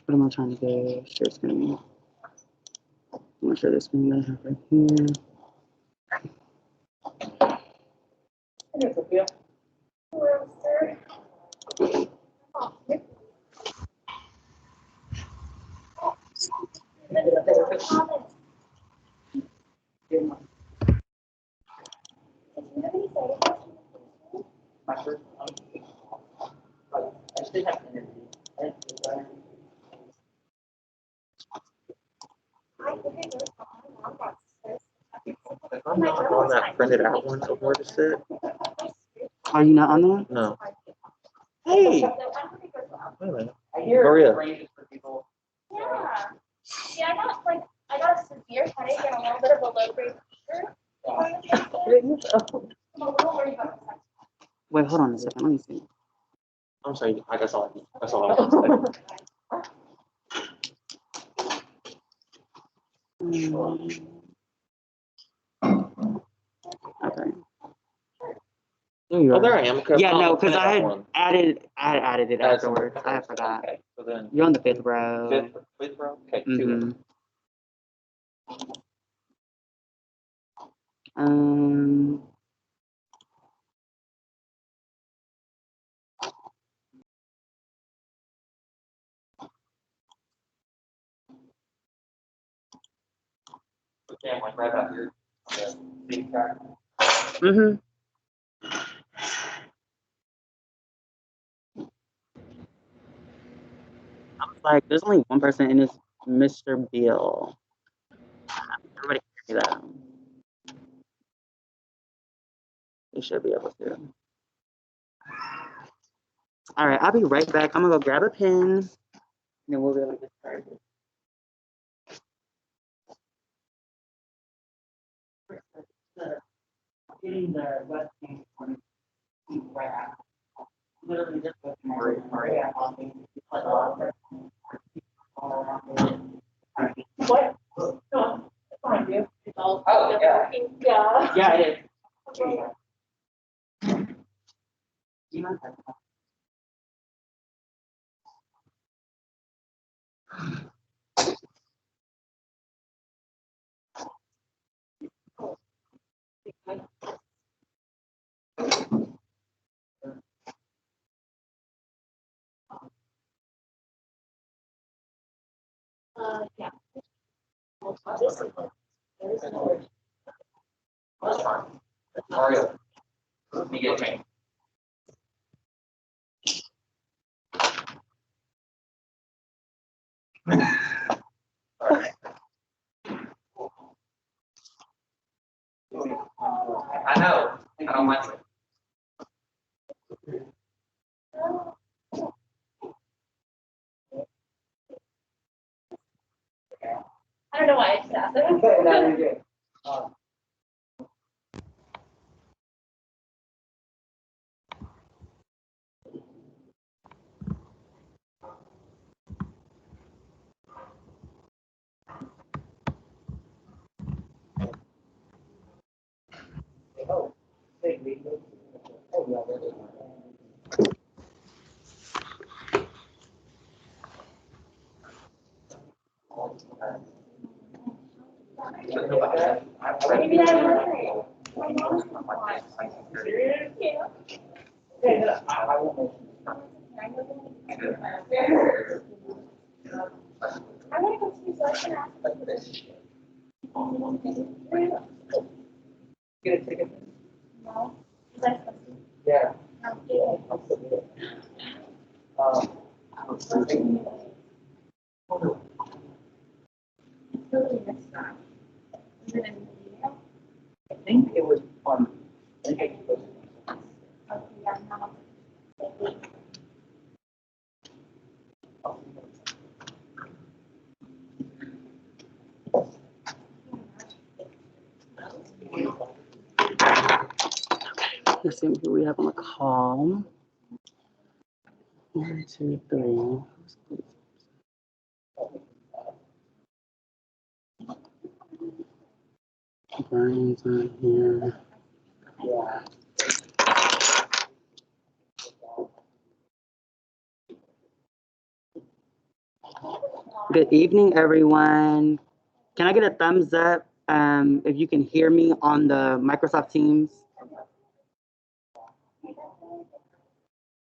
What am I trying to do? Share screen. I'm gonna share this screen that I have right here. I'm not on that printed out one of where to sit. Are you not on there? No. Hey! Wait a minute. Maria. Yeah. See, I got a severe headache and a little bit of a low grade fever. I'm a little worried about the Wait, hold on a second. Let me see. I'm sorry. That's all I want to say. Okay. There you Oh, are. there I am. Yeah, no, because I had one. added it afterwards. I forgot. Okay, so then You're on the 5th row. fifth row? Okay, Mm-hmm. two. Okay, I'm like right out here. Big track. Mm-hmm. I was like, there's only one person in this Mr. Beal. Everybody can hear me though. You should be able to. All right, I'll be right back. I'm gonna go grab a pen, and then we'll be able to get started. Getting the West Bank right after. Literally just with Maria on me. What? No, it's fine, dude. It's all working. Yeah. Yeah, it is. You know that. Yeah. Mario, let me get me. I know. I don't want to. I don't know why I just asked it. Okay, now you're good. Oh, hey, oh, yeah, that is. Maybe I was. My mom's serious? Yeah. I won't. I want to go see so I can ask. Get a ticket. No. Is that supposed to? Yeah. No. Totally missed that. Is it in the video? I think it was on. I think it was. Okay, yeah, no. Let's see who we have on the call. 1, 2, 3. Brian's on here. Yeah. Good evening, everyone. Can I get a thumbs up if you can hear me on the Microsoft Teams?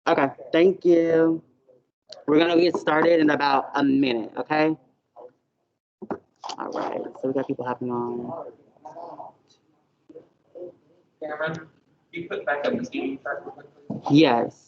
Okay, thank you. We're gonna get started in about a minute, okay? All right, so we got people hopping on. Cameron, you put back up the TV chart. Yes.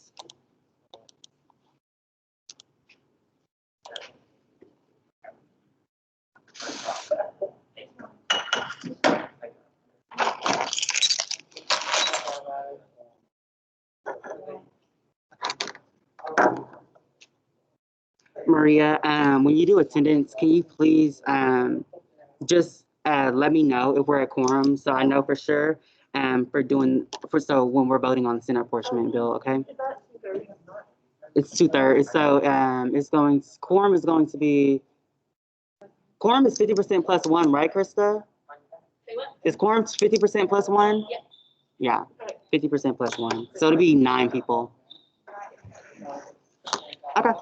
Maria, when you do attendance, can you please just let me know if we're at quorum so I know for sure so when we're voting on the Senate apportionment bill, okay? It's 2/3. So quorum is 50% plus one, right, Krista? Is quorum 50% plus one? Yeah, 50% plus one. So it'll be 9 people. Okay.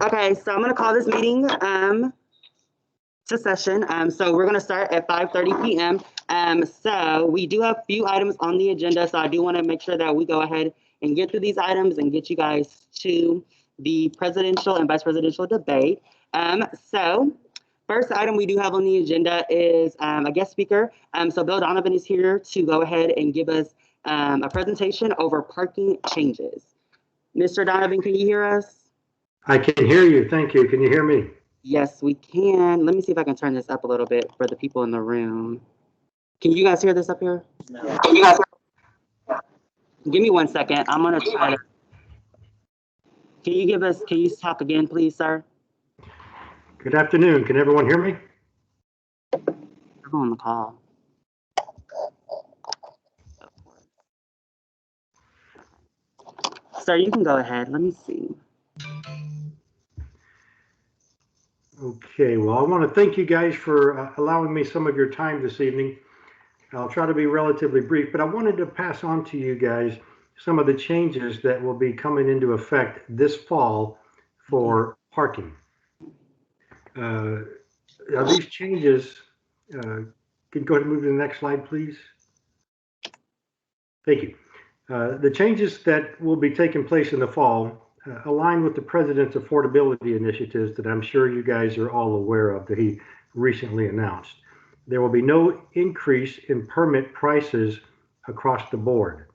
Okay, so I'm gonna call this meeting to session. So we're gonna start at 5:30 p.m. So we do have a few items on the agenda, so I do want to make sure that we go ahead and get through these items and get you guys to the presidential and vice presidential debate. So first item we do have on the agenda is a guest speaker. So Bill Donovan is here to go ahead and give us a presentation over parking changes. Mr. Donovan, can you hear us? I can hear you. Thank you. Can you hear me? Yes, we can. Let me see if I can turn this up a little bit for the people in the room. Can you guys hear this up here? No. Give me 1 second. I'm gonna try to. Can you talk again, please, sir? Good afternoon. Can everyone hear me? I'm on the call. Sir, you can go ahead. Let me see. Okay. Well, I want to thank you guys for allowing me some of your time this evening. I'll try to be relatively brief, but I wanted to pass on to you guys some of the changes that will be coming into effect this fall for parking. These changes, can you go ahead and move to the next slide, please? Thank you. The changes that will be taking place in the fall align with the President's affordability initiatives that I'm sure you guys are all aware of that he recently announced. There will be no increase in permit prices across the board.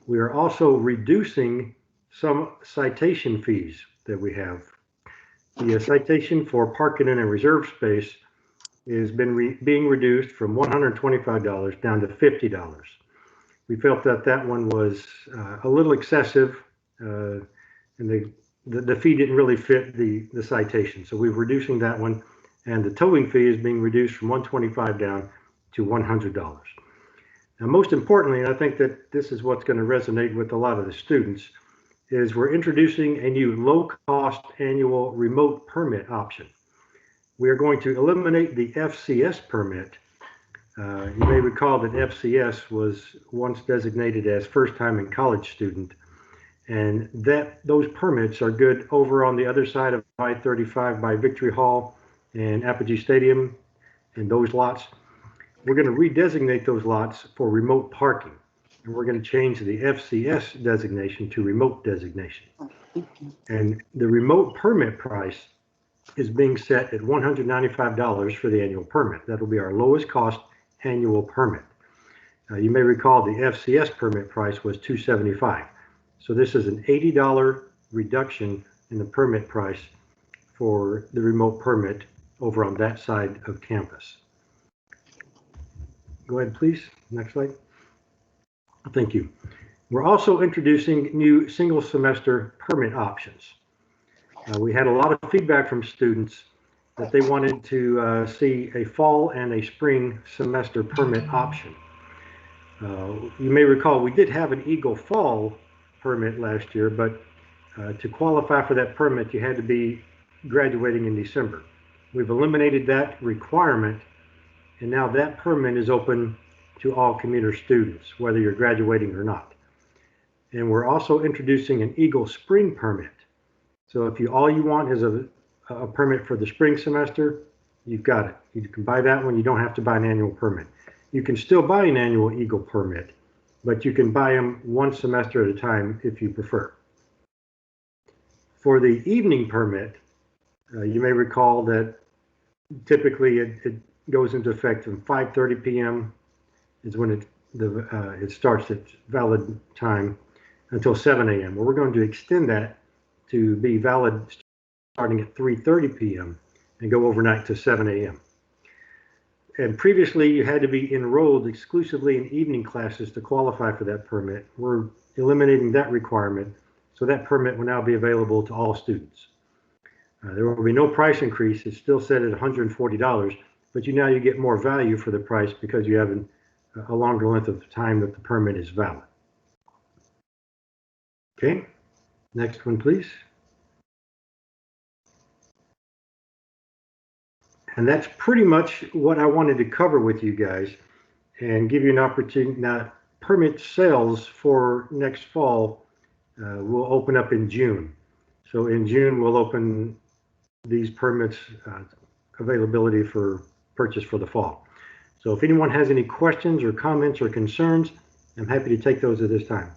We are also reducing some citation fees that we have. The citation for parking in a reserve space has been being reduced from $125 down to $50. We felt that one was a little excessive, and the fee didn't really fit the citation. So we're reducing that one, and the towing fee is being reduced from $125 down to $100. Now, most importantly, and I think that this is what's going to resonate with a lot of the students, is we're introducing a new low-cost annual remote permit option. We are going to eliminate the FCS permit. You may recall that FCS was once designated as first time in college student, and those permits are good over on the other side of I-35 by Victory Hall and Apogee Stadium and those lots. We're going to redesignate those lots for remote parking, and we're going to change the FCS designation to remote designation. And the remote permit price is being set at $195 for the annual permit. That'll be our lowest cost annual permit. You may recall the FCS permit price was $275. So this is an $80 reduction in the permit price for the remote permit over on that side of campus. Go ahead, please. Next slide. Thank you. We're also introducing new single semester permit options. We had a lot of feedback from students that they wanted to see a fall and a spring semester permit option. You may recall we did have an Eagle Fall permit last year, but to qualify for that permit, you had to be graduating in December. We've eliminated that requirement, and now that permit is open to all commuter students, whether you're graduating or not. And we're also introducing an Eagle Spring permit. So if all you want is a permit for the spring semester, you've got it. You can buy that one. You don't have to buy an annual permit. You can still buy an annual Eagle permit, but you can buy them one semester at a time if you prefer. For the evening permit, you may recall that typically it goes into effect from 5:30 p.m. is when it starts its valid time until 7 a.m. Well, we're going to extend that to be valid starting at 3:30 p.m. and go overnight to 7 a.m. And previously, you had to be enrolled exclusively in evening classes to qualify for that permit. We're eliminating that requirement, so that permit will now be available to all students. There will be no price increase. It's still set at $140, but now you get more value for the price because you have a longer length of time that the permit is valid. Okay, next one, please. And that's pretty much what I wanted to cover with you guys and give you an opportunity. Now, permit sales for next fall will open up in June. So in June, we'll open these permits availability for purchase for the fall. So if anyone has any questions or comments or concerns, I'm happy to take those at this time.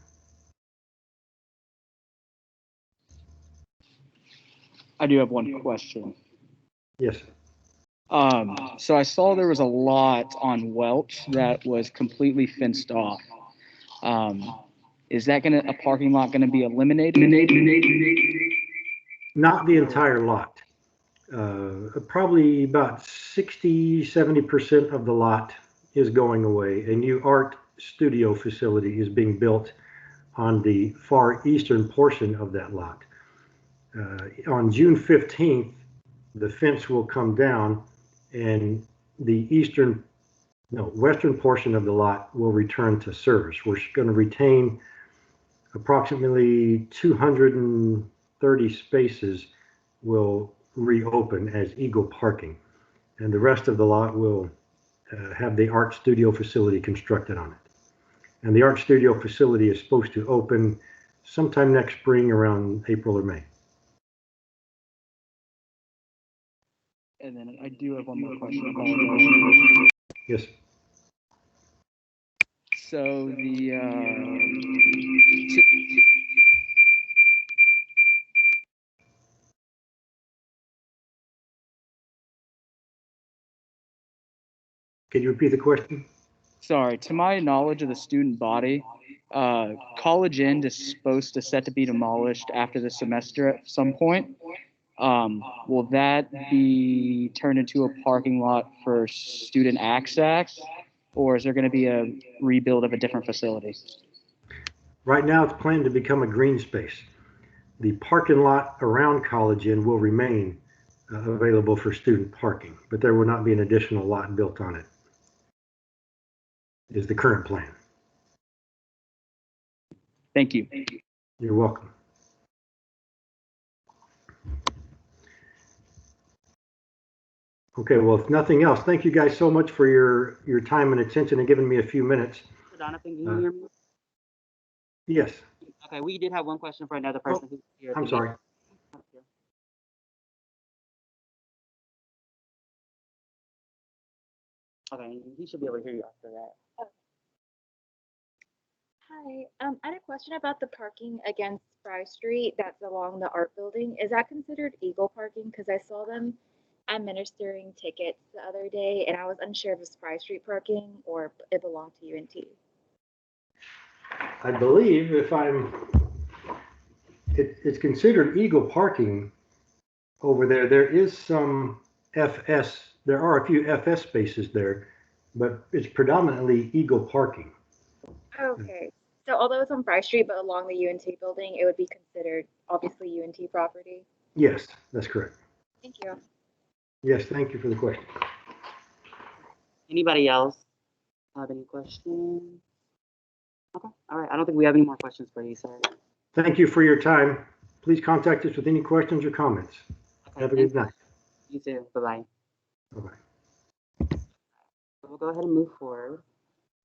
I do have one question. Yes. So I saw there was a lot on Welch that was completely fenced off. Is that a parking lot gonna be eliminated? Not the entire lot. Probably about 60–70% of the lot is going away. A new art studio facility is being built on the far eastern portion of that lot. On June 15th, the fence will come down and the western portion of the lot will return to service. We're going to retain approximately 230 spaces will reopen as Eagle parking, and the rest of the lot will have the art studio facility constructed on it. And the art studio facility is supposed to open sometime next spring around April or May. And then I do have one more question. I apologize. Yes. So Can you repeat the question? sorry, to my knowledge of the student body, College End is supposed to set to be demolished after the semester at some point. Will that be turned into a parking lot for student access, or is there going to be a rebuild of a different facility? Right now, it's planned to become a green space. The parking lot around College Inn will remain available for student parking, but there will not be an additional lot built on it, is the current plan. Thank you. You're welcome. Okay, well, if nothing else, thank you guys so much for your time and attention and giving me a few minutes. Jonathan, can you hear me? Yes. Okay, we did have one question for another person who's here. I'm sorry. Okay, he should be able to hear you after that. Hi, I had a question about the parking against Fry Street that's along the art building. Is that considered Eagle parking? Because I saw them administering tickets the other day, and I was unsure if it was Fry Street parking or it belonged to UNT. I believe it's considered Eagle parking over there. There is some FS, there are a few FS spaces there, but it's predominantly Eagle parking. Okay, so although it's on Fry Street, but along the UNT building, it would be considered obviously UNT property. Yes, that's correct. Thank you. Yes, thank you for the question. Anybody else have any questions? Okay, all right. I don't think we have any more questions for you, sir. Thank you for your time. Please contact us with any questions or comments. Okay, Have a good night. You too. Bye-bye. Bye-bye. We'll go ahead and move forward.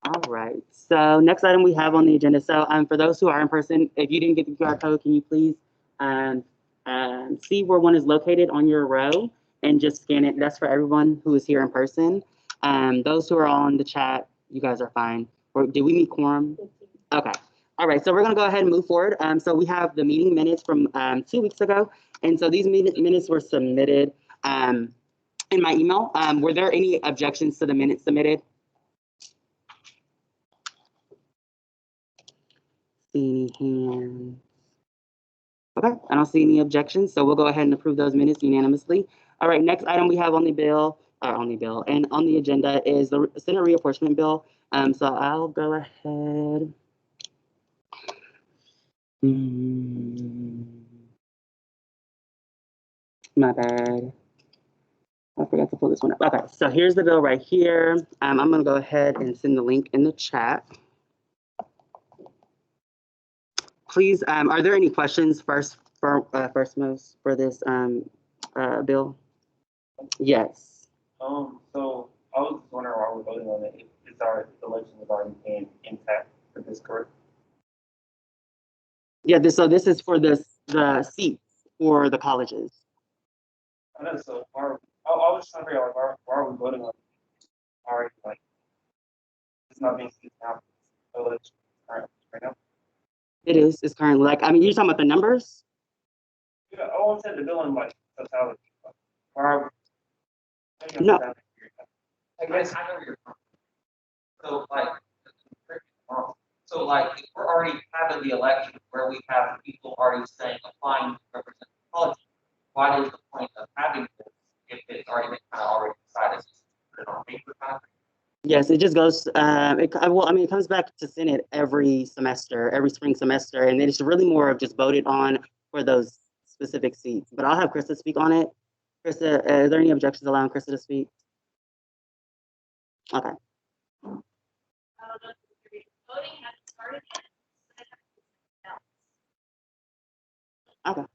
All right. So next item we have on the agenda. So for those who are in person, if you didn't get the QR code, can you please see where one is located on your row and just scan it. That's for everyone who is here in person. Those who are on the chat, you guys are fine. Or did we meet quorum? Okay. All right, so we're gonna go ahead and move forward. So we have the meeting minutes from 2 weeks ago. And so these minutes were submitted in my email. Were there any objections to the minutes submitted? See any hands? Okay, I don't see any objections, so we'll go ahead and approve those minutes unanimously. All right, next item we have on the bill, and on the agenda is the Senate reapportionment bill. So I'll go ahead. My bad. I forgot to pull this one up. Okay, so here's the bill right here. I'm gonna go ahead and send the link in the chat. Please, are there any questions first most for this bill? Yes. So I was just wondering why we're voting on it. It's our election is already being intact for this, correct? Yeah, so this is for the seats for the colleges. I know, so I was trying to figure out why are we voting on it already, like, it's not being seen now, election right now? It's currently, like, I mean, you're talking about the numbers? Yeah, I said the bill in like totality. Why are we? No. I guess I know where you're from. So like, so like, if we're already having the election where we have people already saying applying to represent the college, why is the point of having this if it's already been kind of already decided? Put it on paper kind of thing? Yes, it just goes, well, I mean, it comes back to Senate every semester, every spring semester, and it's really more of just voted on for those specific seats. But I'll have Krista speak on it. Krista, are there any objections allowing Krista to speak? Okay. Okay.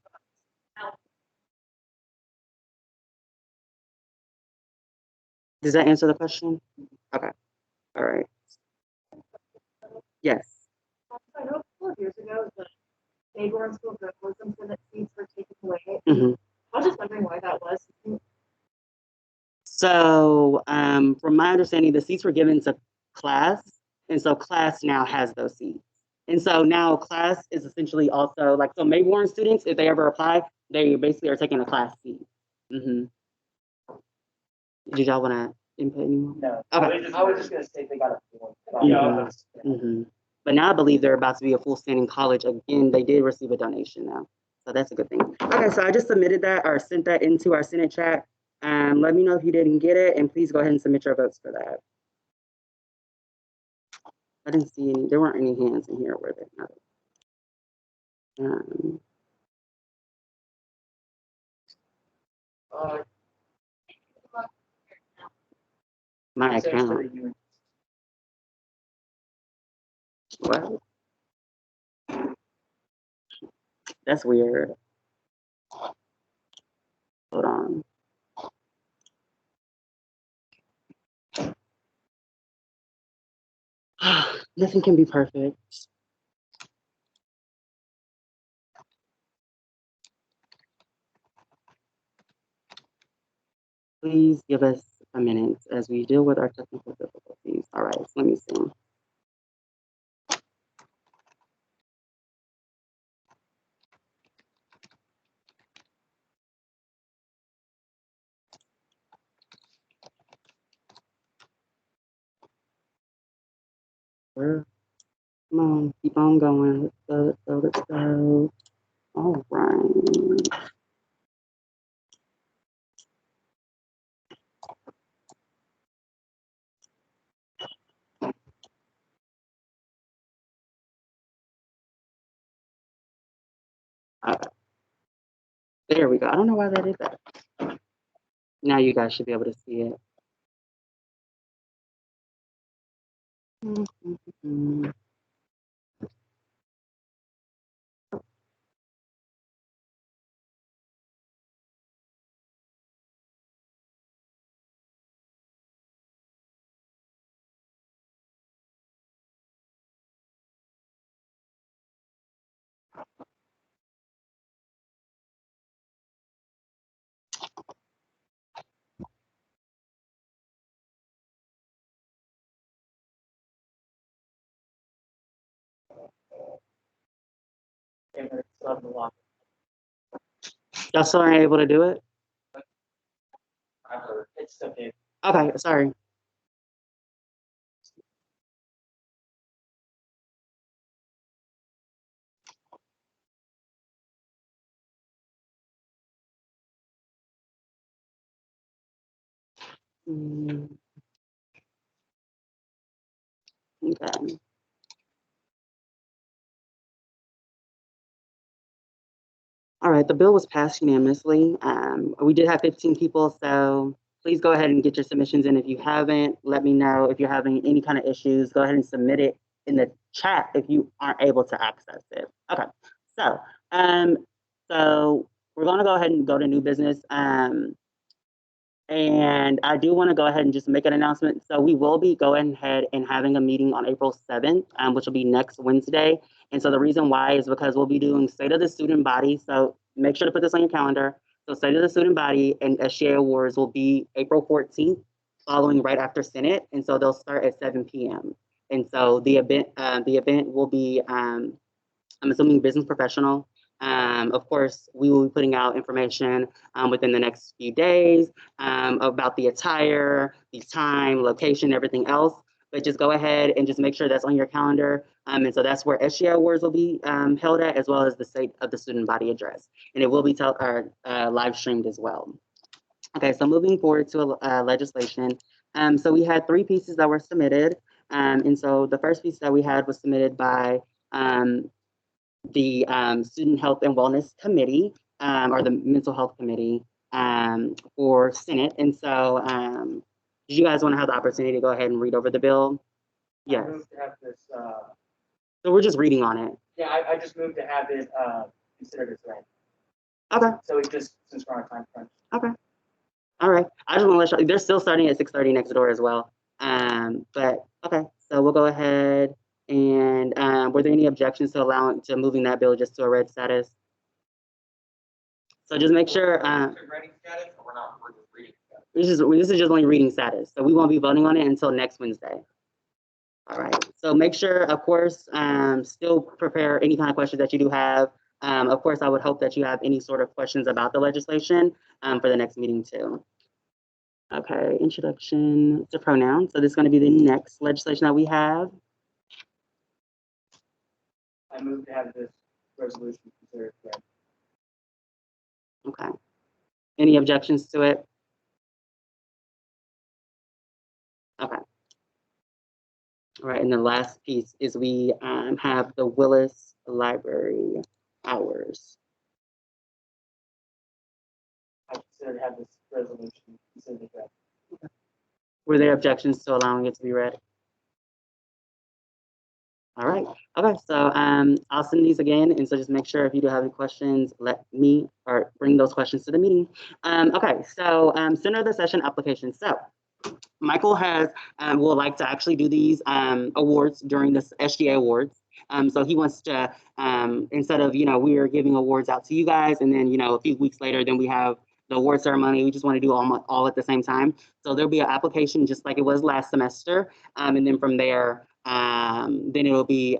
Does that answer the question? Okay. All right. Yes. I know a couple of years ago, the Mayborn School journalism Senate seats were taken away. Mhm. I was just wondering why that was. So, from my understanding, the seats were given to class, and so class now has those seats. And so now class is essentially also like, so Mayborn students, if they ever apply, they basically are taking a class seat. Mm-hmm. Did y'all want to input anymore? No. Okay. I was just gonna say they got a feeling. Mm-hmm. But now I believe they're about to be a full standing college again. They did receive a donation now, so that's a good thing. Okay, so I just submitted that or sent that into our Senate chat. Let me know if you didn't get it, and please go ahead and submit your votes for that. I didn't see any. There weren't any hands in here, were there? No. My account. What? That's weird. Hold on. Nothing can be perfect. Please give us a minute as we deal with our technical difficulties. All right, let me see. Come on, keep on going. Let's go, let's go, let's go. All right. There we go. I don't know why that is that. Now you guys should be able to see it. of the law. Y'all still aren't able to do it? I've heard. It's okay. Okay, sorry. Mm, okay. All right, the bill was passed unanimously. We did have 15 people, so please go ahead and get your submissions in. If you haven't, let me know. If you're having any kind of issues, go ahead and submit it in the chat if you aren't able to access it. Okay, so um, so we're gonna go ahead and go to new business. And I do want to go ahead and just make an announcement. So we will be going ahead and having a meeting on April 7th, which will be next Wednesday. And so the reason why is because we'll be doing State of the Student Body. So make sure to put this on your calendar. So State of the Student Body and SGA Awards will be April 14th, following right after Senate. And so they'll start at 7 p.m. And so the event will be, I'm assuming business professional. Of course, we will be putting out information within the next few days about the attire, the time, location, everything else. But just go ahead and just make sure that's on your calendar. And so that's where SGA Awards will be held at, as well as the State of the Student Body Address. And it will be live streamed as well. Okay, so moving forward to legislation. So we had 3 pieces that were submitted. And so the first piece that we had was submitted by the Student Health and Wellness Committee, or the Mental Health Committee for Senate. And so did you guys want to have the opportunity to go ahead and read over the bill? Yes. I moved to have this, So we're just reading on it. yeah, I just moved to have it considered as read. Okay. So it just, since we're on time crunch. Okay. All right. I just want to let you, they're still starting at 6:30 next door as well. But okay, so we'll go ahead. And were there any objections to allowing to moving that bill just to a read status? So just make sure. Ready status, or we're not, we're just reading status? This is just only reading status, so we won't be voting on it until next Wednesday. All right. So make sure, of course, still prepare any kind of questions that you do have. Of course, I would hope that you have any sort of questions about the legislation for the next meeting too. Okay, introduction to pronouns. So this is going to be the next legislation that we have. I moved to have this resolution considered as read. Okay. Any objections to it? Okay. All right, and the last piece is we have the Willis Library hours. I consider to have this resolution considered as read. Were there objections to allowing it to be read? All right. Okay, so I'll send these again, and so just make sure if you do have any questions, let me or bring those questions to the meeting. Okay, so center of the session application. So Michael has would like to actually do these awards during this SGA awards. So he wants to instead of we are giving awards out to you guys, and then a few weeks later, then we have the award ceremony. We just want to do all at the same time. So there'll be an application just like it was last semester, and then from there, then it'll be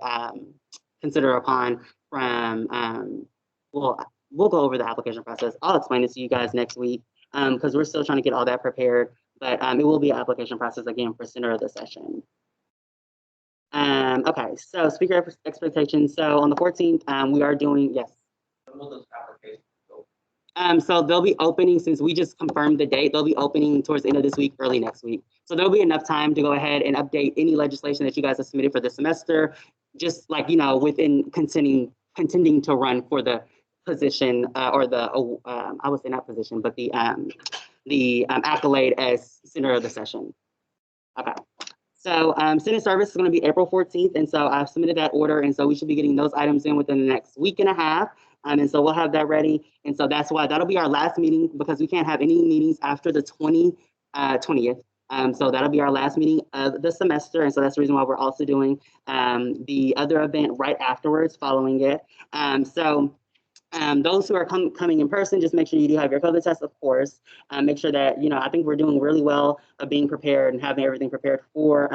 considered upon from. We'll go over the application process. I'll explain it to you guys next week because we're still trying to get all that prepared. But it will be an application process again for center of the session. Okay, so speaker expectations. So on the 14th, we are doing, yes. When will those applications go? So they'll be opening, since we just confirmed the date, they'll be opening towards the end of this week, early next week. So there'll be enough time to go ahead and update any legislation that you guys have submitted for the semester, just like, within contending to run for the position or the, I would say not position, but the accolade as center of the session. Okay. So Senate service is going to be April 14th. And so I've submitted that order. And so we should be getting those items in within the next week and a half. And so we'll have that ready. And so that's why that'll be our last meeting because we can't have any meetings after the 20th. So that'll be our last meeting of the semester. And so that's the reason why we're also doing the other event right afterwards following it. Those who are coming in person, just make sure you do have your COVID test, of course. Make sure that, I think we're doing really well of being prepared and having everything prepared for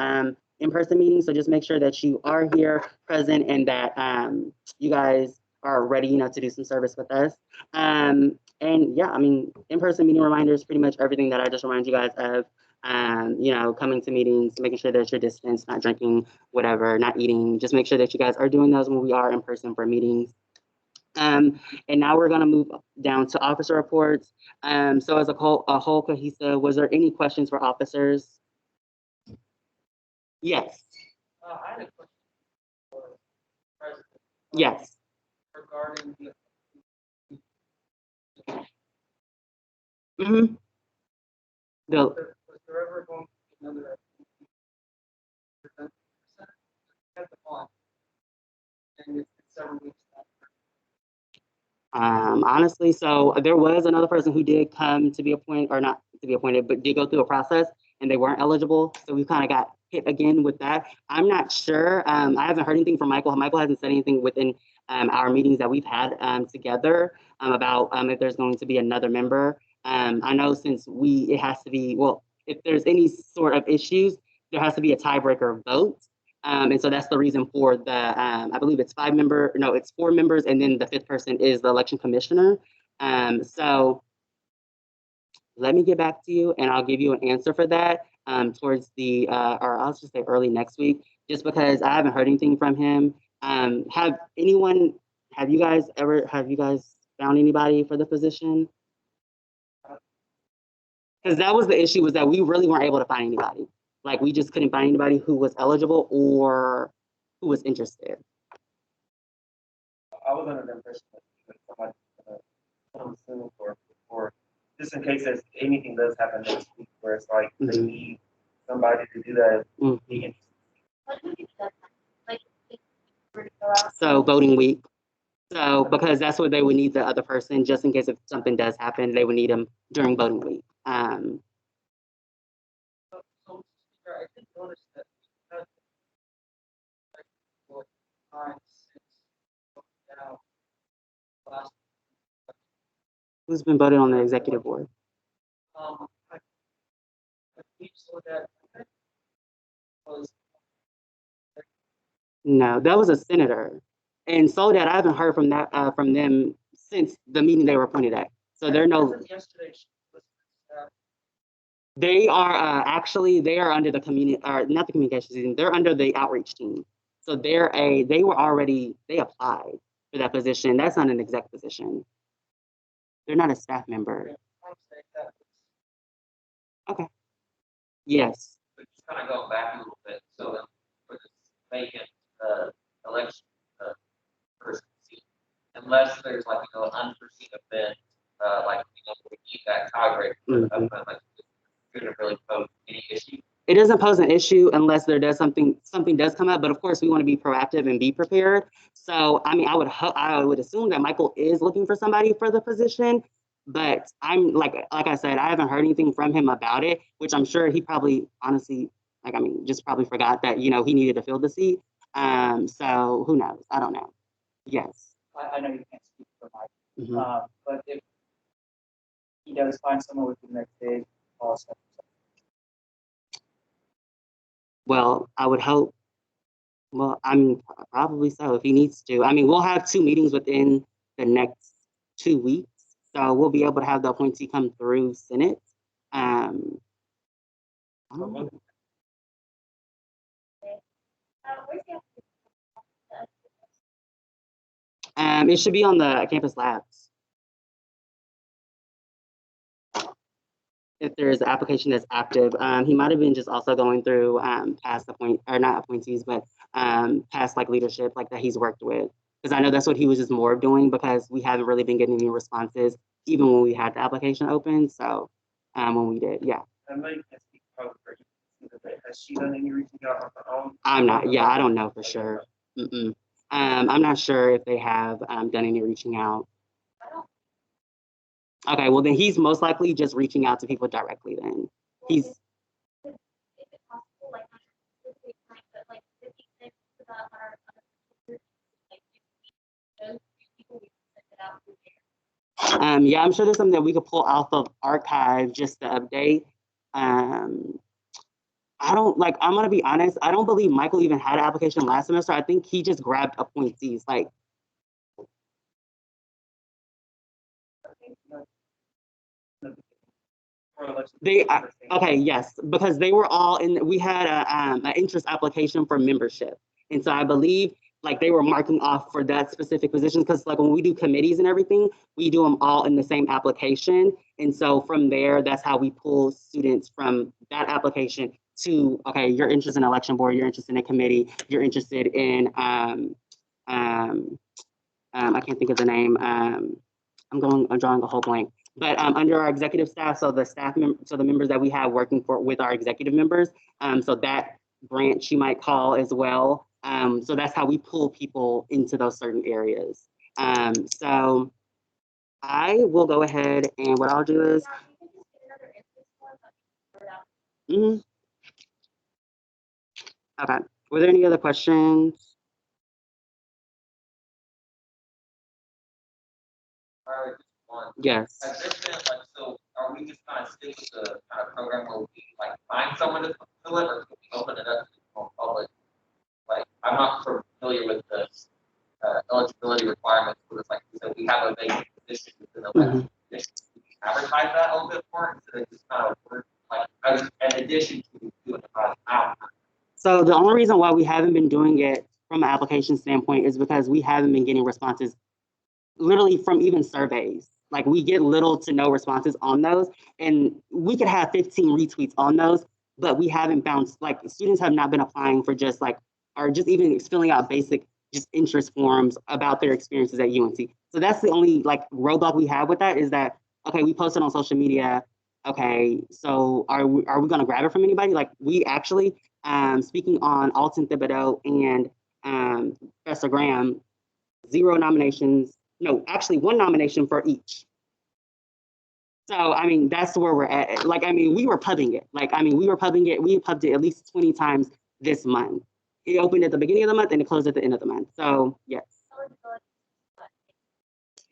in-person meetings. So just make sure that you are here present and that you guys are ready, to do some service with us. And yeah, I mean, in-person meeting reminders, pretty much everything that I just remind you guys of. Coming to meetings, making sure that you're distanced, not drinking, whatever, not eating. Just make sure that you guys are doing those when we are in person for meetings. And now we're gonna move down to officer reports. So as a whole cohesive, was there any questions for officers? Yes. I had a question for the President. Yes. Regarding the. Mm-hmm. Was there ever going to be another? At the point, and it's several weeks after. Honestly, so there was another person who did come to be appointed, or not to be appointed, but did go through a process and they weren't eligible. So we kind of got hit again with that. I'm not sure. I haven't heard anything from Michael. Michael hasn't said anything within our meetings that we've had together about if there's going to be another member. I know since it has to be, well, if there's any sort of issues, there has to be a tiebreaker vote. And so that's the reason for the, I believe it's it's 4 members, and then the 5th person is the election commissioner. So let me get back to you and I'll give you an answer for that towards or I'll just say early next week, just because I haven't heard anything from him. Have you guys found anybody for the position? Because that was the issue, was that we really weren't able to find anybody. Like, we just couldn't find anybody who was eligible or who was interested. I was under the impression that somebody come soon for just in case there's anything does happen next week where it's like they need somebody to do that. So voting week. So because that's what they would need the other person, just in case if something does happen, they would need them during voting week. So I did notice that time since now last. Who's been voted on the executive board? I believe so that was. No, that was a senator. And so that I haven't heard from them since the meeting they were appointed at. So they're no. Yesterday, they are they are under the not the communications team. They're under the outreach team. So they applied for that position. That's not an exec position. They're not a staff member. Okay. Yes. But just kind of going back a little bit, so for this vacant election person seat, unless there's like an unforeseen event, like we need that tiebreaker, like shouldn't really pose any issue. It doesn't pose an issue unless there does something does come up. But of course, we want to be proactive and be prepared. So I mean, I would assume that Michael is looking for somebody for the position. But I'm like I said, I haven't heard anything from him about it, which I'm sure he probably honestly, just probably forgot that, he needed to fill the seat. So who knows? I don't know. Yes. I know you can't speak for Mike, but if he does find someone with the next day, also. Well, I would hope. Well, I mean, probably so if he needs to. I mean, we'll have 2 meetings within the next 2 weeks. So we'll be able to have the appointee come through Senate. I don't know. It should be on the campus labs. If there is an application that's active, he might have been just also going through past not appointees, but past leadership that he's worked with. Because I know that's what he was just more of doing, because we haven't really been getting any responses even when we had the application open. So when we did, yeah. I know you can't speak probably for you. Has she done any reaching out on her own? I'm not. Yeah, I don't know for sure. I'm not sure if they have done any reaching out. Okay, well then he's most likely just reaching out to people directly. Then he's. Yeah, I'm sure there's something that we could pull off of archive just to update. I'm gonna be honest, I don't believe Michael even had an application last semester. I think he just grabbed appointees. For election. They, okay, yes, because they were all in, we had an interest application for membership. And so I believe like they were marking off for that specific position, because like when we do committees and everything, we do them all in the same application. And so from there, that's how we pull students from that application to, okay, you're interested in election board, you're interested in a committee, you're interested in, I can't think of the name. I'm drawing a whole blank. But under our executive staff, so the members that we have working with our executive members, so that branch you might call as well. So that's how we pull people into those certain areas. So I will go ahead, and what I'll do is, okay. Were there any other questions? All right, one. Yes. Has there been like, so are we just kind of stick with the kind of program where we like find someone to fill it, or can we open it up to the public? Like, I'm not familiar with the eligibility requirements for this. Like, so we have a vacant position within the election position. We advertise that a little bit more, so they just kind of work like as an addition to doing it out. So the only reason why we haven't been doing it from an application standpoint is because we haven't been getting responses literally from even surveys. Like we get little to no responses on those, and we could have 15 retweets on those, but we haven't found, like students have not been applying for just like, or just even filling out basic just interest forms about their experiences at UNT. So that's the only like roadblock we have with that, is that, okay, we posted on social media. Okay, so are we gonna grab it from anybody? Like we actually, speaking on Alton Thibodeau and Professor Graham, 0 nominations. No, actually 1 nomination for each. So, I mean, that's where we're at. Like, I mean, we were pubbing it. Like, I mean, we pubbed it at least 20 times this month. It opened at the beginning of the month and it closed at the end of the month. So, yes.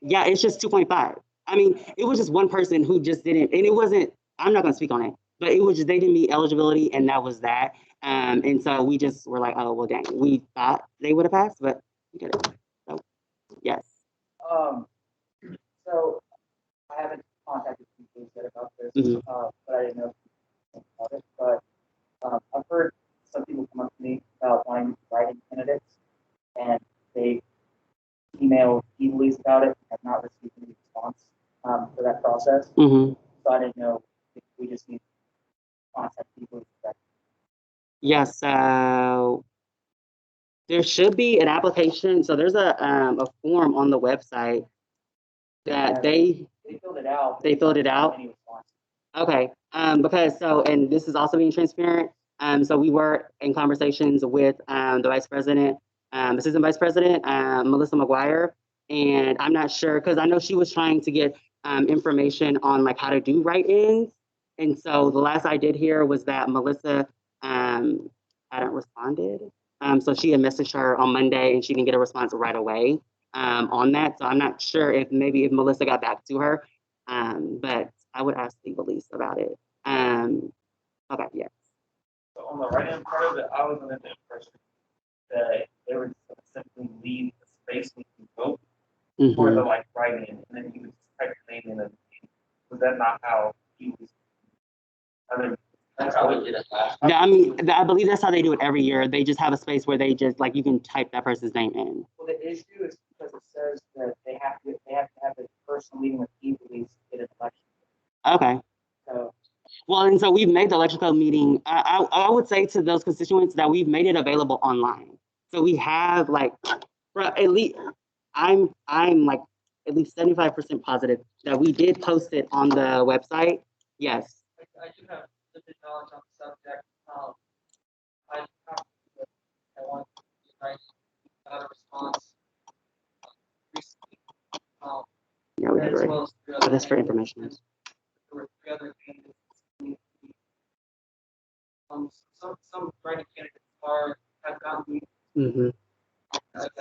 Yeah, it's just 2.5. I mean, it was just one person who just didn't, and it wasn't, I'm not gonna speak on it, but it was just, they didn't meet eligibility and that was that. And so we just were like, oh, well, dang, we thought they would have passed, but we did it. So, yes. So I haven't contacted people yet about this, but I didn't know about it. But I've heard some people come up to me about wanting writing candidates, and they email e-lease about it and have not received any response for that process. So I didn't know if we just need to contact people. Yes, so there should be an application. So there's a form on the website that they filled it out. They filled it out. Okay. Because so, and this is also being transparent. So we were in conversations with the vice president, assistant vice president, Melissa McGuire, and I'm not sure because I know she was trying to get information on like how to do write-ins. And so the last I did hear was that Melissa hadn't responded. So she had messaged her on Monday and she didn't get a response right away on that. So I'm not sure if Melissa got back to her, but I would ask Legalese about it. Okay, yeah. So on the right-hand part of it, I was under the impression that they were just gonna simply leave the space we can vote for the like write-in, and then you would just type your name in. And was that not how he was? I mean, that's how we did it last. Yeah, I mean, I believe that's how they do it every year. They just have a space where they just like you can type that person's name in. Well, the issue is because it says that they have to have a personal meeting with e-lease to get an election. Okay. So. Well, and so we've made the electrical meeting. I would say to those constituents that we've made it available online. So we have like, at least I'm like at least 75% positive that we did post it on the website. Yes. I do have limited knowledge on the subject. I want to got a response recently. Yeah, we did already. But that's for information. There were 3 other candidates. Some writing candidates have gotten.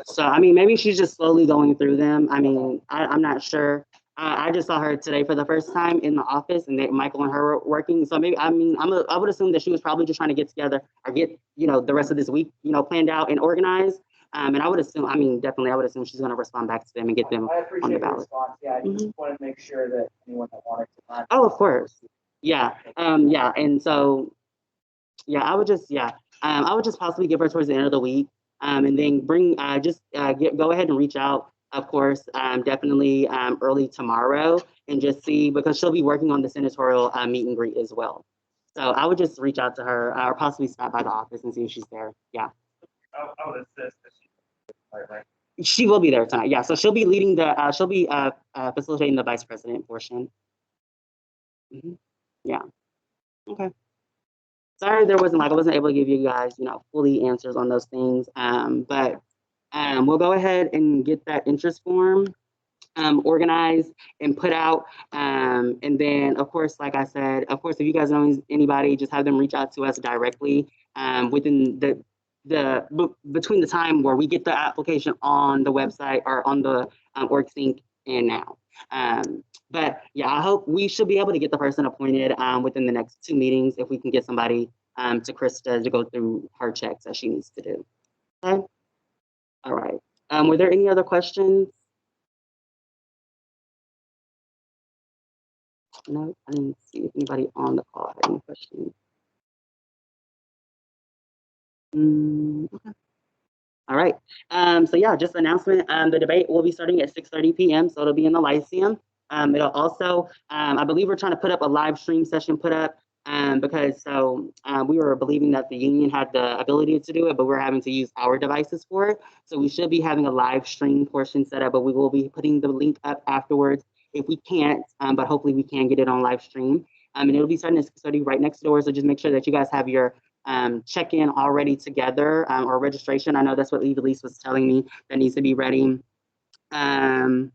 So I mean, maybe she's just slowly going through them. I mean, I'm not sure. I just saw her today for the first time in the office, and Michael and her were working. So maybe, I mean, I would assume that she was probably just trying to get together or get, the rest of this week, planned out and organized. And I would assume, I mean, definitely, I would assume she's going to respond back to them and get them I on the appreciate your ballot. response. Yeah, I just wanted to make sure that anyone that wanted to. Oh, of course. Yeah. Yeah. And so, yeah, I would just, I would just possibly give her towards the end of the week. And then go ahead and reach out, of course, definitely early tomorrow and just see, because she'll be working on the senatorial meet and greet as well. So I would just reach out to her or possibly stop by the office and see if she's there. Yeah. I would assist that she's right. She will be there tonight. Yeah. So she'll be leading she'll be facilitating the vice president portion. Yeah. Okay. Sorry, I wasn't able to give you guys, fully answers on those things. But we'll go ahead and get that interest form organized and put out. And then, of course, like I said, of course, if you guys know anybody, just have them reach out to us directly within between the time where we get the application on the website or on the OrgSync and now. But yeah, I hope we should be able to get the person appointed within the next 2 meetings if we can get somebody to Krista to go through her checks that she needs to do. Okay. All right. Were there any other questions? No, I didn't see if anybody on the call had any questions. Okay. All right. So yeah, just announcement. The debate will be starting at 6:30 p.m. So it'll be in the Lyceum. It'll also, I believe we're trying to put up a live stream session because we were believing that the union had the ability to do it, but we're having to use our devices for it. So we should be having a live stream portion set up, but we will be putting the link up afterwards if we can't, but hopefully we can get it on live stream. And it'll be starting at 6:30 right next door. So just make sure that you guys have your check-in already together or registration. I know that's what Evelise was telling me that needs to be ready. And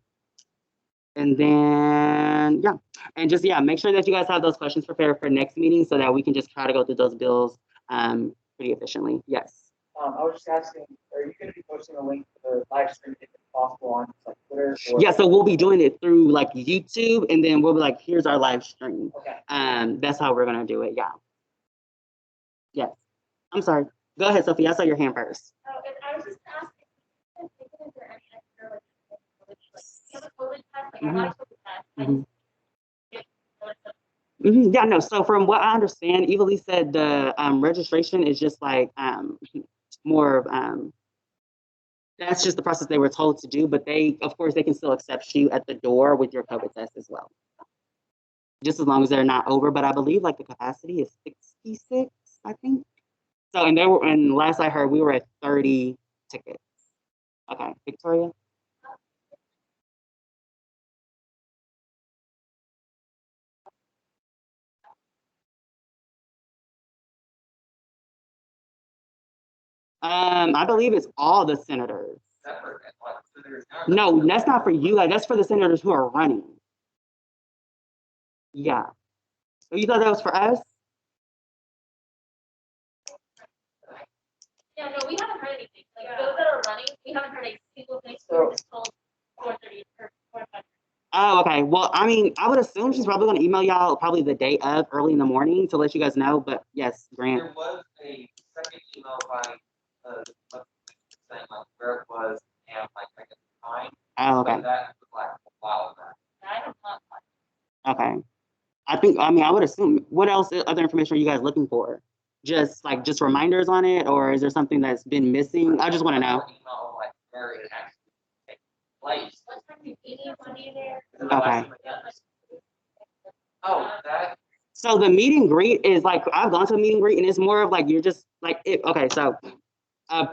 then, yeah, and just, make sure that you guys have those questions prepared for next meeting so that we can just try to go through those bills pretty efficiently. Yes. I was just asking, are you going to be posting a link to the live stream if it's possible on like Twitter? Yeah, so we'll be doing it through like YouTube, and then we'll be like, here's our live stream. Okay. That's how we're going to do it. Yeah. Yes. I'm sorry. Go ahead, Sophie. I saw your hand first. Oh, and I was just asking, is there any extra, like COVID test, like I'm not COVID test. Yeah, no. So from what I understand, Evilise said the registration is just like more of that's just the process they were told to do. But of course, they can still accept you at the door with your COVID test as well, just as long as they're not over. But I believe like the capacity is 66, I think. So and last I heard, we were at 30 tickets. Okay, Victoria. I believe it's all the senators. No, that's not for you. That's for the senators who are running. Yeah. So you thought that was for us? Yeah, no, we haven't heard anything. Like those that are running, we haven't heard a single thing. We're just told 4:30 or 4:05. Oh, okay. Well, I mean, I would assume she's probably going to email y'all probably the day of, early in the morning, to let you guys know. But yes, Grant. There was a second email by saying like where it was and like I guess time. Oh, okay. But that was like a while back. I have not. Okay. I would assume, what else, other information are you guys looking for? Just reminders on it, or is there something that's been missing? I just want to know. Email like where it actually takes place. What time do you need there? Okay. Oh, that. So the meet and greet is like, I've gone to a meet and greet, and it's more of like, you're just like, okay, so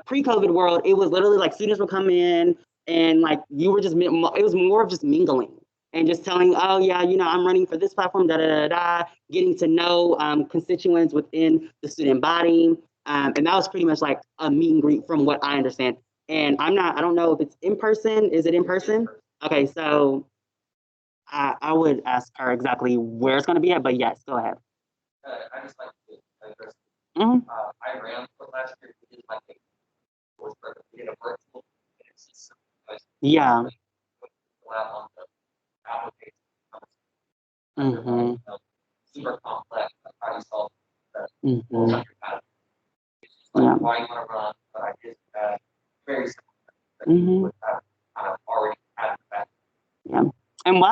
pre-COVID world, it was literally like students would come in and like you were just, it was more of just mingling and just telling, oh yeah, I'm running for this platform, getting to know constituents within the student body. And that was pretty much like a meet and greet from what I understand. And I don't know if it's in person. Is it in person? Okay, so I would ask her exactly where it's going to be at, but yes, go ahead. I just like to address. Mm-hmm. I ran for last year. We did like we did a virtual. Yeah. On the application. Mm-hmm. Super complex. Like how you solve that. Mm-hmm. It's just like why you want to run, but I just very similar. That we Mhm. would have kind of already had that. Yeah. And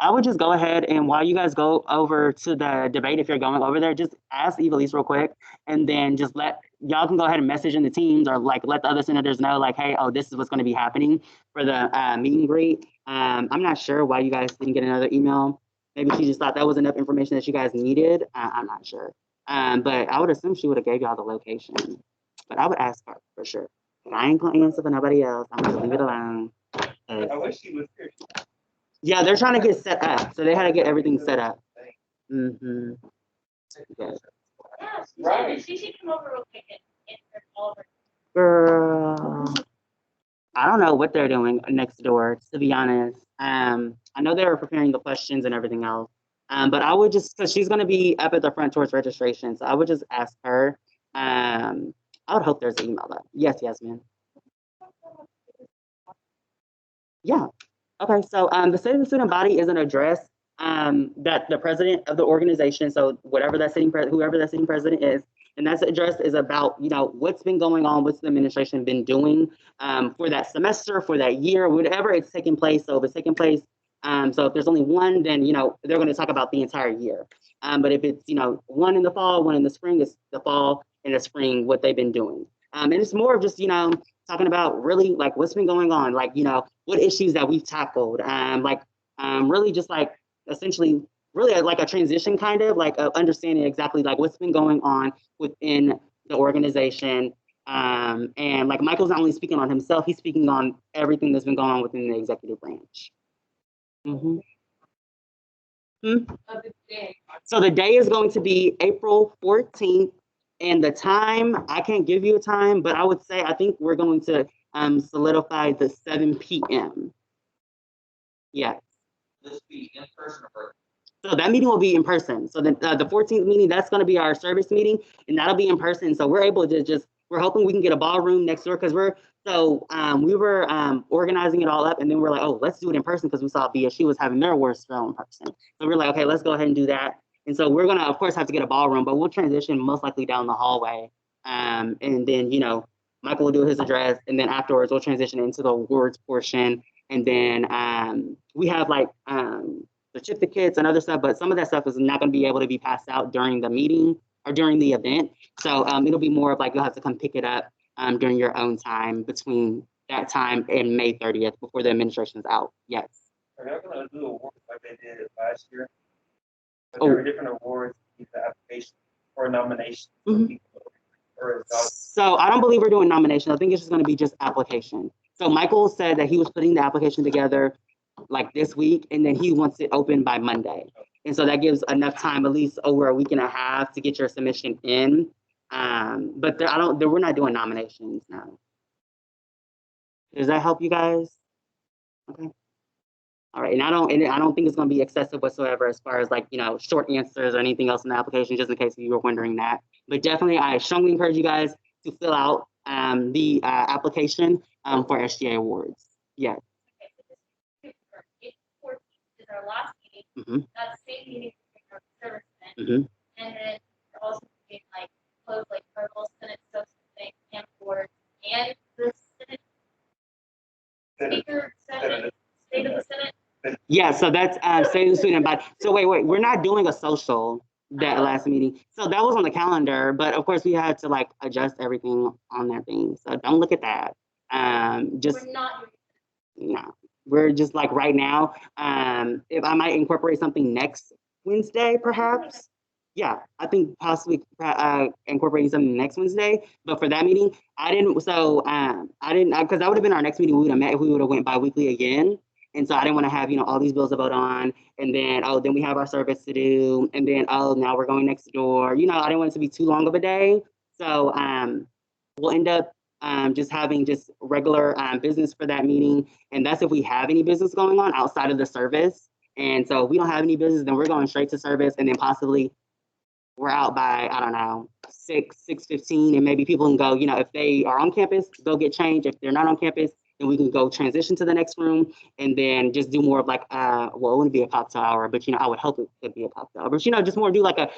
I would just go ahead and while you guys go over to the debate, if you're going over there, just ask Evelise real quick, and then just let y'all can go ahead and message in the teams or like let the other senators know, like, hey, oh, this is what's going to be happening for the meet and greet. I'm not sure why you guys didn't get another email. Maybe she just thought that was enough information that you guys needed. I'm not sure. But I would assume she would have gave y'all the location. But I would ask her for sure. But I ain't gonna answer for nobody else. I'm gonna leave it alone. I wish she was here. Yeah, they're trying to get set up, so they had to get everything set up. Mm-hmm. Yeah. Yeah, she should come over real quick and answer all of her. Girl, I don't know what they're doing next door, to be honest. I know they were preparing the questions and everything else. But I would just, because she's going to be up at the front towards registration, so I would just ask her. I would hope there's an email though. Yes, Yasmin. Yeah. Okay, so the state of the student body is an address that the president of the organization, so whatever that whoever that sitting president is, and that's address is about, what's been going on, what's the administration been doing for that semester, for that year, whatever it's taking place. So if it's taking place, so if there's only one, then, they're going to talk about the entire year. But if it's, one in the fall, one in the spring, it's the fall and the spring, what they've been doing. And it's more of just, talking about really like what's been going on, like, what issues that we've tackled, really just like essentially really like a transition kind of like understanding exactly like what's been going on within the organization. And like Michael's not only speaking on himself, he's speaking on everything that's been going on within the executive branch. Mm-hmm. So the day is going to be April 14th. And the time, I can't give you a time, but I would say I think we're going to solidify the 7 p.m. Yeah. This be in person or So that meeting will be in person. So the 14th meeting, that's going to be our service meeting, and that'll be in person. So we're able to we're hoping we can get a ballroom next door because we were organizing it all up, and then we're like, oh, let's do it in person because we saw BSU was having their awards show in person. So we're like, okay, let's go ahead and do that. And so we're gonna, of course, have to get a ballroom, but we'll transition most likely down the hallway. And then, Michael will do his address, and then afterwards we'll transition into the awards portion. And then we have like certificates and other stuff, but some of that stuff is not going to be able to be passed out during the meeting or during the event. So it'll be more of like you'll have to come pick it up during your own time between that time and May 30th before the administration's out. Yes. Are y'all gonna do awards like they did last year? But Oh. there are different awards, either application or nomination. Mhm. So I don't believe we're doing nomination. I think it's just going to be just application. So Michael said that he was putting the application together like this week, and then he wants it open by Monday. And so that gives enough time, at least over a week and a half, to get your submission in. But we're not doing nominations now. Does that help you guys? Okay. All right, and I don't think it's going to be excessive whatsoever as far as like, short answers or anything else in the application, just in case you were wondering that. But definitely, I strongly encourage you guys to fill out the application for SGA awards. Yeah. Is our last meeting. Mm-hmm. That's the same meeting for service event. Mm-hmm. And then we're also doing like close like verbal Senate substance and board and the Senate speaker session, state of the Senate. Yeah, so that's state of the student body. So wait, we're not doing a social that last meeting. So that was on the calendar, but of course we had to like adjust everything on that thing. So don't look at that. Just we're not no. We're just like right now, if I might incorporate something next Wednesday, perhaps. Yeah, I think possibly incorporating something next Wednesday. But for that meeting, I didn't, because that would have been our next meeting. We would have met if we would have went bi-weekly again. And so I didn't want to have, all these bills to vote on. And then, then we have our service to do. And then, now we're going next door. I didn't want it to be too long of a day. So we'll end up just having just regular business for that meeting. And that's if we have any business going on outside of the service. And so if we don't have any business, then we're going straight to service, and then possibly we're out by, I don't know, 6:15, and maybe people can go, if they are on campus, go get changed. If they're not on campus, then we can go transition to the next room and then just do more of like, it wouldn't be a cocktail hour, but, I would hope it could be a cocktail hour. But, just more do like a,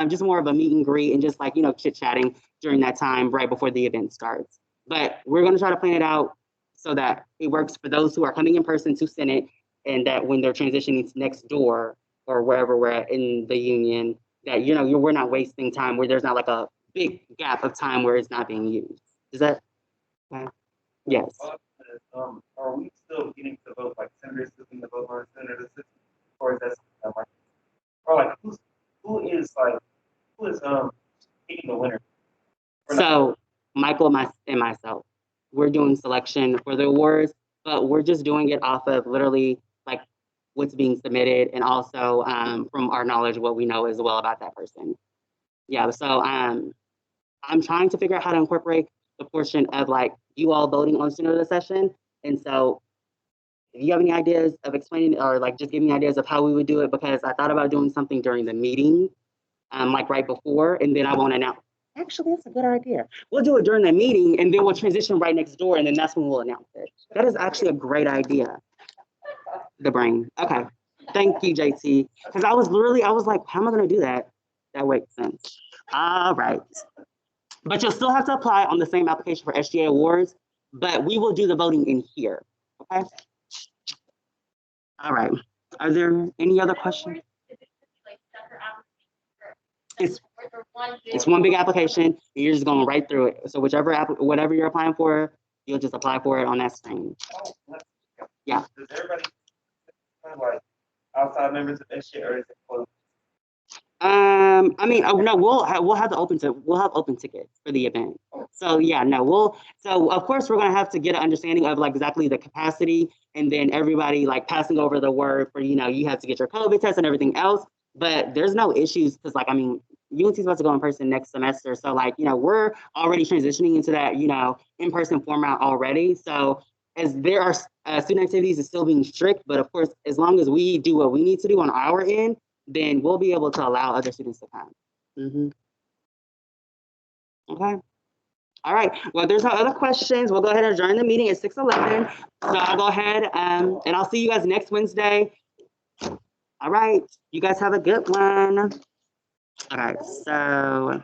just more of a meet and greet and just like, chit-chatting during that time right before the event starts. But we're going to try to plan it out so that it works for those who are coming in person to Senate, and that when they're transitioning next door or wherever we're at in the union, that, you know, we're not wasting time where there's not like a big gap of time where it's not being used. Is that? Yes. Are we still getting to vote like senators sitting to vote on senator assistants, or is that something like, or like who is picking the winner? So Michael and myself, we're doing selection for the awards, but we're just doing it off of literally like what's being submitted, and also from our knowledge, what we know as well about that person. Yeah, so I'm trying to figure out how to incorporate the portion of like you all voting on sooner of the session. And so if you have any ideas of explaining or like just giving me ideas of how we would do it, because I thought about doing something during the meeting, like right before, and then I won't announce. Actually, that's a good idea. We'll do it during the meeting, and then we'll transition right next door, and then that's when we'll announce it. That is actually a great idea. The brain. Okay. Thank you, JT. Because I was like, how am I going to do that? That makes sense. All right. But you'll still have to apply on the same application for SGA awards, but we will do the voting in here. Okay. All right. Are there any other questions? It's one big application. You're just going right through it. So whatever you're applying for, you'll just apply for it on that screen. Yeah. Does everybody like outside members of SGA, or is it closed? I mean, oh, no, we'll have open tickets for the event. So yeah, no, so of course we're gonna have to get an understanding of like exactly the capacity, and then everybody like passing over the word for, you know, you have to get your COVID test and everything else. But there's no issues because like, I mean, UNT is about to go in person next semester. So like, you know, we're already transitioning into that, you know, in-person format already. So as there are student activities is still being strict, but of course, as long as we do what we need to do on our end, then we'll be able to allow other students to come. Okay. All right. Well, there's no other questions. We'll go ahead and adjourn the meeting at 6:11. So I'll go ahead and I'll see you guys next Wednesday. All right. You guys have a good one. All right. So.